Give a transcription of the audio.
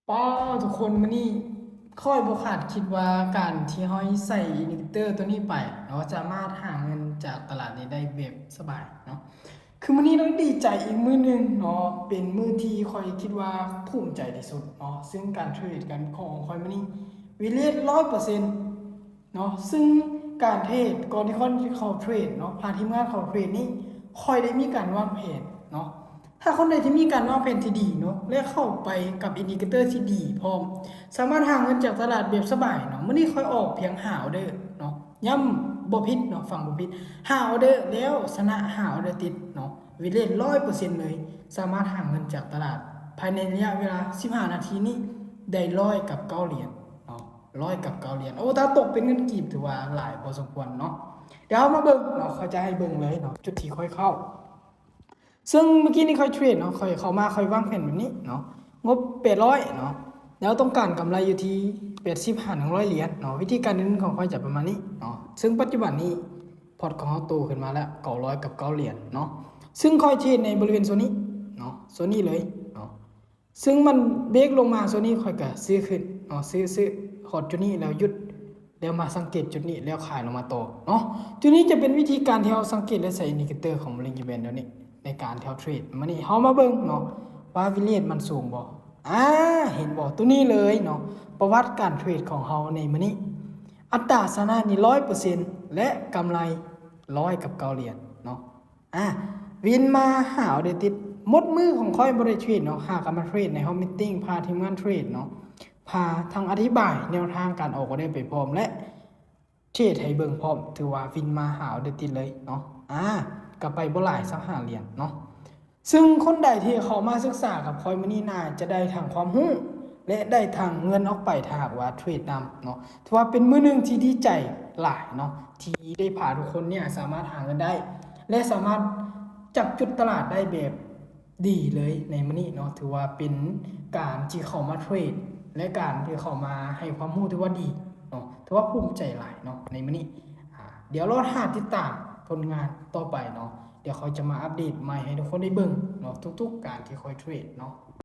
ป้าทุกคนมานี่ค่อยบ่คาดคิดว่าการที่เฮาใส่อินดิเคเตอร์ตัวนี้ไปเราสามารถหาเงินจากตลาดนี้ได้แบบสบายเนาะคือมื้อนี้ต้องดีใจอีกมื้อหนึงเนาะเป็นมื้อที่ค่อยคิดว่าภูมิใจที่สุดเนาะซึ่งการเทรดกันของค่อยมื้อนี้วิเลต100%เนาะซึ่งการเทรดก่อนที่ค่อยเข้าเทรดเนาะพาทีมงานเข้าเทรดนี้ค่อยได้มีการวางแผนเนาะ ถ้าคนใดที่มีการวางแผนที่ดีเนาะและเข้าไปกับอินดิเคเตอร์ที่ดีพร้อมสามารถหาเงินจากตลาดแบบสบายเนาะมื้อนี้ค่อยออกเพียงหาออเดอร์เนาะย่ำบ่ผิดเนาะฟังบ่ผิดหาออเดอร์แล้วชนะหาออเดอร์ติดเนาะวิเลต100%เลยสามารถหาเงินจากตลาดภายในระยะเวลา15นาทีนี้ได้100 กับ 9 เหรียญเนาะ100 กับ 9 เหรียญโอ้ถ้าตกเป็นเงินกีบถือว่าหลายพอสมควรเนาะเดี๋ยวมาเบิ่งเนาะเขาจะให้เบิ่งเลยเนาะจุดที่ค่อยเข้า ซึ่งเมื่อกี้นี่ค่อยเทรดเนาะค่อยเข้ามาค่อยวางแผนแบบนี้เนาะงบ800เนาะแล้วต้องการกำไรอยู่ที่80-100 เหรียญเนาะวิธีการเงินของค่อยจะประมาณนี้เนาะซึ่งปัจจุบันนี้พอร์ตของเราโตขึ้นมาแล้ว900 กับ 9 เหรียญเนาะซึ่งค่อยเทรดในบริเวณโซนนี้เนาะโซนนี้เลยเนาะซึ่งมันเบรกลงมาโซนนี้ค่อยก็ซื้อขึ้นเนาะซื้อหอดจุดนี้แล้วหยุดแล้วมาสังเกตจุดนี้แล้วขายลงมาต่อเนาะจุดนี้จะเป็นวิธีการที่เราสังเกตและใส่อินดิเคเตอร์ของบริเวณเดี๋ยวนี้ ในการเทรดมานี่เฮามาเบิ่งเนาะว่าวิลเลียนมันสูงบ่เห็นบ่ตัวนี้เลยเนาะประวัติการเทรดของเฮาในมื้อนี้อัตราชนะนี่100%และกำไร100 กับ 9 เหรียญเนาะวินมาหาได้ติดหมดมือของค่อยบ่ได้เทรดเนาะหากมาเทรดในห้องมีตติ้งพาทีมงานเทรดเนาะพาทางอธิบายแนวทางการออกก็ได้ไปพร้อมและเทรดให้เบิ่งพร้อมถือว่าวินมาหาได้ติดเลยเนาะก็ไปบ่หลายสัก5 เหรียญเนาะซึ่งคนใดที่เขามาศึกษากับคอยมานี่น่าจะได้ทางความรู้และได้ทางเงินออกไปถ้าหากว่าเทรดนำเนาะถือว่าเป็นมื้อนึงที่ดีใจหลายเนาะที่ได้พาทุกคนเนี่ยสามารถหาเงินได้และสามารถจับจุดตลาดได้แบบดีเลยในมื้อนี้เนาะถือว่าเป็นการที่เขามาเทรดและการที่เขามาให้ความรู้ถือว่าดีเนาะถือว่าภูมิใจหลายเนาะในมื้อนี้เดี๋ยวรอติดตามผลงานต่อไปเนาะเดี๋ยวเขาจะมาอัปเดตใหม่ให้ทุกคนได้เบิ่งเนาะทุกๆการที่คอยเทรดเนาะ